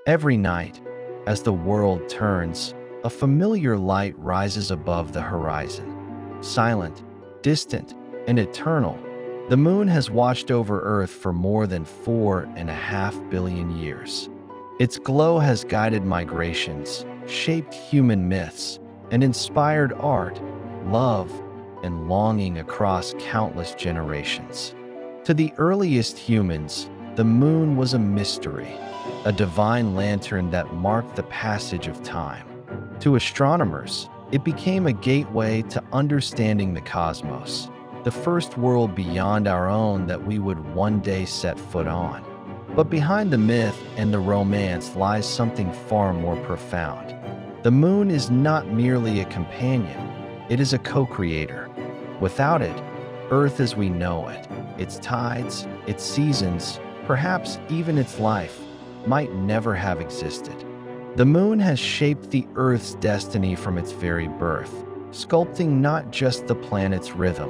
Every night, as the world turns, a familiar light rises above the horizon. Silent, distant, and eternal, the moon has watched over Earth for more than 4.5 billion years. Its glow has guided migrations, shaped human myths, and inspired art, love, and longing across countless generations. To the earliest humans, the moon was a mystery, a divine lantern that marked the passage of time. To astronomers, it became a gateway to understanding the cosmos, the first world beyond our own that we would one day set foot on. But behind the myth and the romance lies something far more profound. The moon is not merely a companion, it is a co-creator. Without it, Earth as we know it, its tides, its seasons, perhaps even its life, might never have existed. The moon has shaped the Earth's destiny from its very birth, sculpting not just the planet's rhythm,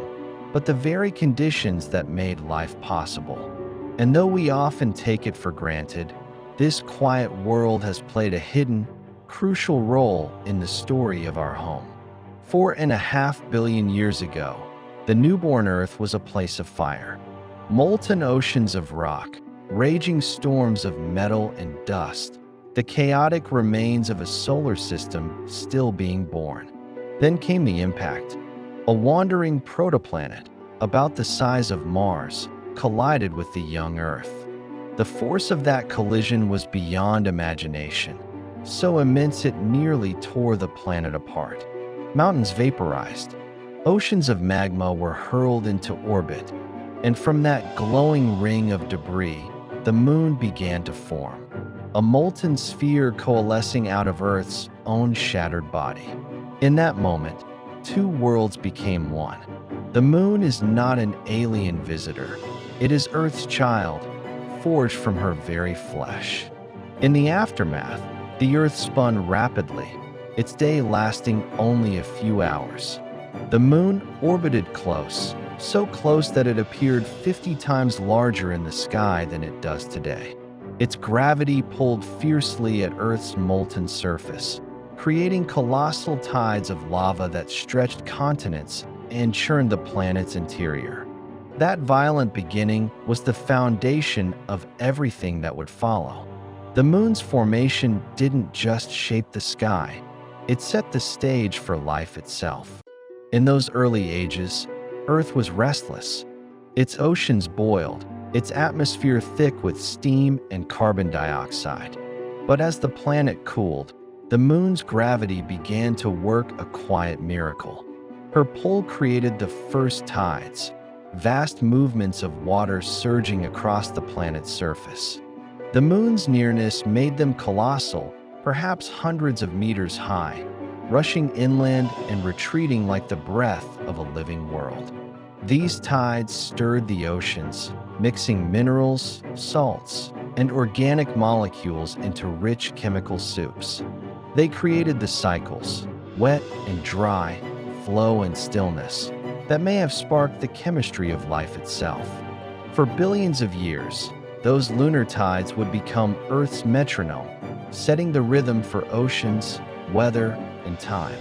but the very conditions that made life possible. And though we often take it for granted, this quiet world has played a hidden, crucial role in the story of our home. 4.5 billion years ago, the newborn Earth was a place of fire. Molten oceans of rock, raging storms of metal and dust, the chaotic remains of a solar system still being born. Then came the impact. A wandering protoplanet, about the size of Mars, collided with the young Earth. The force of that collision was beyond imagination, so immense it nearly tore the planet apart. Mountains vaporized, oceans of magma were hurled into orbit, and from that glowing ring of debris, the moon began to form, a molten sphere coalescing out of Earth's own shattered body. In that moment, two worlds became one. The moon is not an alien visitor. It is Earth's child, forged from her very flesh. In the aftermath, the Earth spun rapidly, its day lasting only a few hours. The moon orbited close, so close that it appeared 50 times larger in the sky than it does today. Its gravity pulled fiercely at Earth's molten surface, creating colossal tides of lava that stretched continents and churned the planet's interior. That violent beginning was the foundation of everything that would follow. The moon's formation didn't just shape the sky, it set the stage for life itself. In those early ages, Earth was restless. Its oceans boiled, its atmosphere thick with steam and carbon dioxide. But as the planet cooled, the moon's gravity began to work a quiet miracle. Her pull created the first tides, vast movements of water surging across the planet's surface. The moon's nearness made them colossal, perhaps hundreds of meters high, rushing inland and retreating like the breath of a living world. These tides stirred the oceans, mixing minerals, salts, and organic molecules into rich chemical soups. They created the cycles, wet and dry, flow and stillness, that may have sparked the chemistry of life itself. For billions of years, those lunar tides would become Earth's metronome, setting the rhythm for oceans, weather, and time.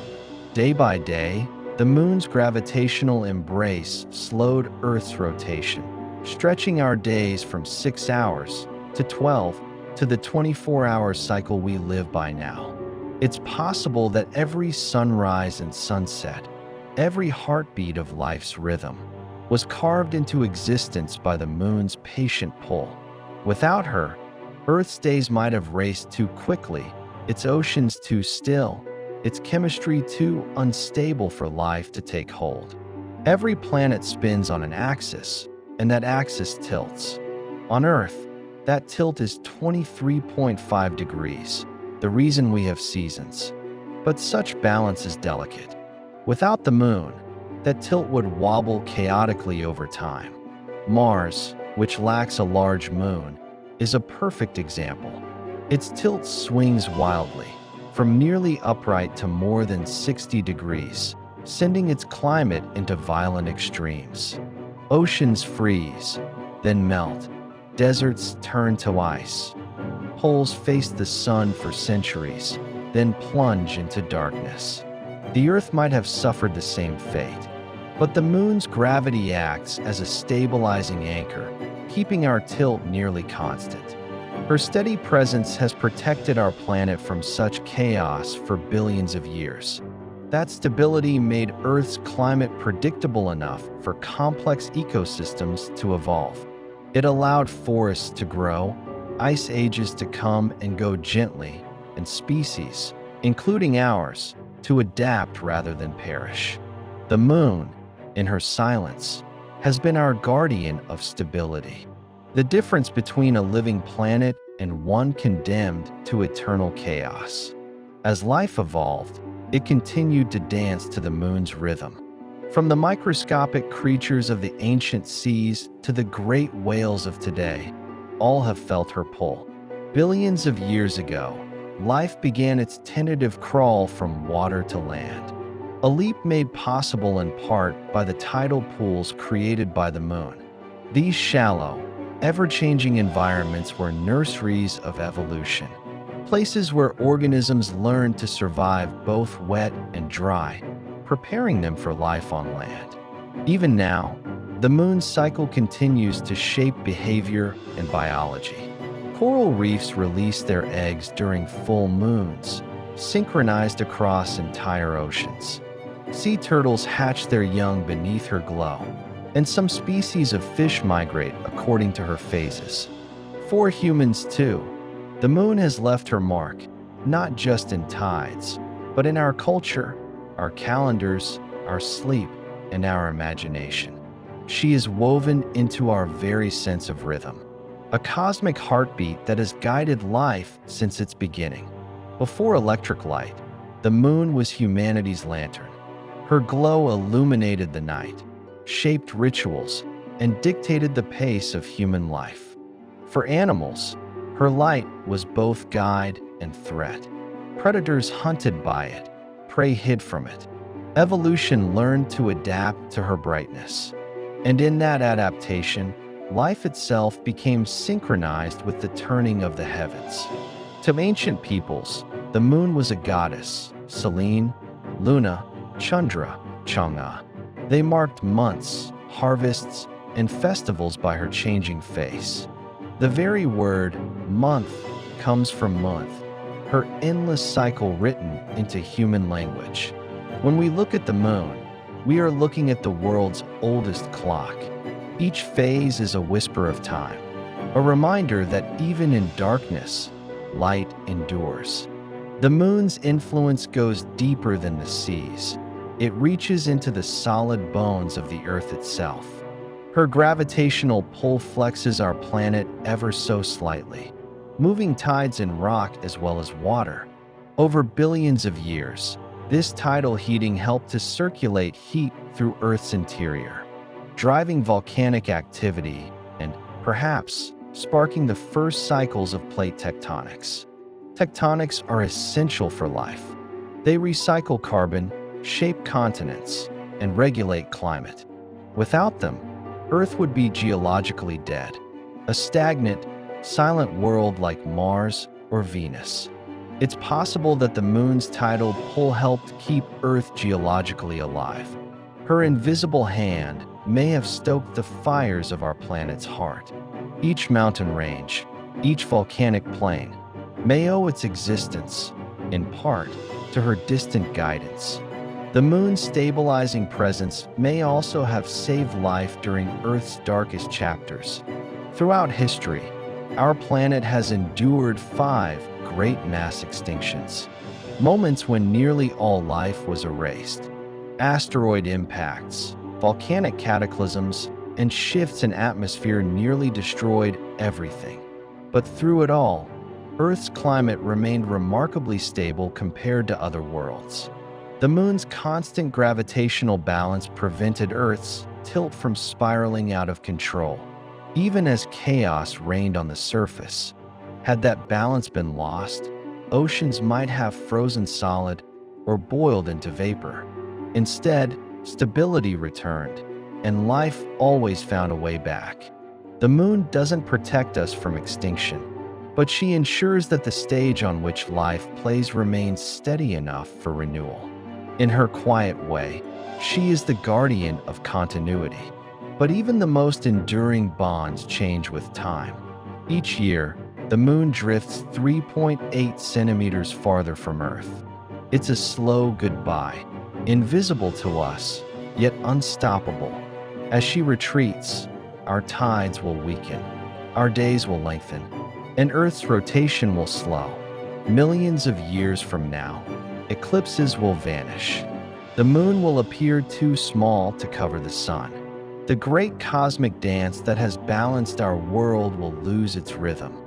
Day by day, the moon's gravitational embrace slowed Earth's rotation, stretching our days from 6 hours to 12 to the 24-hour cycle we live by now. It's possible that every sunrise and sunset, every heartbeat of life's rhythm, was carved into existence by the moon's patient pull. Without her, Earth's days might have raced too quickly, its oceans too still, its chemistry too unstable for life to take hold. Every planet spins on an axis, and that axis tilts. On Earth, that tilt is 23.5 degrees, the reason we have seasons. But such balance is delicate. Without the moon, that tilt would wobble chaotically over time. Mars, which lacks a large moon, is a perfect example. Its tilt swings wildly, from nearly upright to more than 60 degrees, sending its climate into violent extremes. Oceans freeze, then melt. Deserts turn to ice. poles face the sun for centuries, then plunge into darkness. The Earth might have suffered the same fate, but the moon's gravity acts as a stabilizing anchor, keeping our tilt nearly constant. Her steady presence has protected our planet from such chaos for billions of years. That stability made Earth's climate predictable enough for complex ecosystems to evolve. It allowed forests to grow, ice ages to come and go gently, and species, including ours, to adapt rather than perish. The moon, in her silence, has been our guardian of stability. The difference between a living planet and one condemned to eternal chaos. As life evolved, it continued to dance to the moon's rhythm. From the microscopic creatures of the ancient seas to the great whales of today, all have felt her pull. Billions of years ago, life began its tentative crawl from water to land. A leap made possible in part by the tidal pools created by the moon. These shallow, ever-changing environments were nurseries of evolution, places where organisms learned to survive both wet and dry, preparing them for life on land. Even now, the moon's cycle continues to shape behavior and biology. Coral reefs release their eggs during full moons, synchronized across entire oceans. Sea turtles hatch their young beneath her glow, and some species of fish migrate according to her phases. For humans, too, the moon has left her mark, not just in tides, but in our culture, our calendars, our sleep, and our imagination. She is woven into our very sense of rhythm, a cosmic heartbeat that has guided life since its beginning. Before electric light, the moon was humanity's lantern. Her glow illuminated the night, shaped rituals, and dictated the pace of human life. For animals, her light was both guide and threat. Predators hunted by it, prey hid from it. Evolution learned to adapt to her brightness. And in that adaptation, life itself became synchronized with the turning of the heavens. To ancient peoples, the moon was a goddess, Selene, Luna, Chandra, Chang'e. They marked months, harvests, and festivals by her changing face. The very word month comes from month, her endless cycle written into human language. When we look at the moon, we are looking at the world's oldest clock. Each phase is a whisper of time, a reminder that even in darkness, light endures. The moon's influence goes deeper than the seas. It reaches into the solid bones of the Earth itself. Her gravitational pull flexes our planet ever so slightly, moving tides in rock as well as water. Over billions of years, this tidal heating helped to circulate heat through Earth's interior, driving volcanic activity and, perhaps, sparking the first cycles of plate tectonics. Tectonics are essential for life. They recycle carbon, shape continents, and regulate climate. Without them, Earth would be geologically dead, a stagnant, silent world like Mars or Venus. It's possible that the moon's tidal pull helped keep Earth geologically alive. Her invisible hand may have stoked the fires of our planet's heart. Each mountain range, each volcanic plain, may owe its existence, in part, to her distant guidance. The moon's stabilizing presence may also have saved life during Earth's darkest chapters. Throughout history, our planet has endured 5 great mass extinctions, moments when nearly all life was erased. Asteroid impacts, volcanic cataclysms, and shifts in atmosphere nearly destroyed everything. But through it all, Earth's climate remained remarkably stable compared to other worlds. The moon's constant gravitational balance prevented Earth's tilt from spiraling out of control, even as chaos reigned on the surface. Had that balance been lost, oceans might have frozen solid or boiled into vapor. Instead, stability returned, and life always found a way back. The moon doesn't protect us from extinction. but she ensures that the stage on which life plays remains steady enough for renewal. In her quiet way, she is the guardian of continuity. But even the most enduring bonds change with time. Each year, the moon drifts 3.8 centimeters farther from Earth. It's a slow goodbye, invisible to us, yet unstoppable. As she retreats, our tides will weaken, our days will lengthen, and Earth's rotation will slow. Millions of years from now, eclipses will vanish. The moon will appear too small to cover the sun. The great cosmic dance that has balanced our world will lose its rhythm.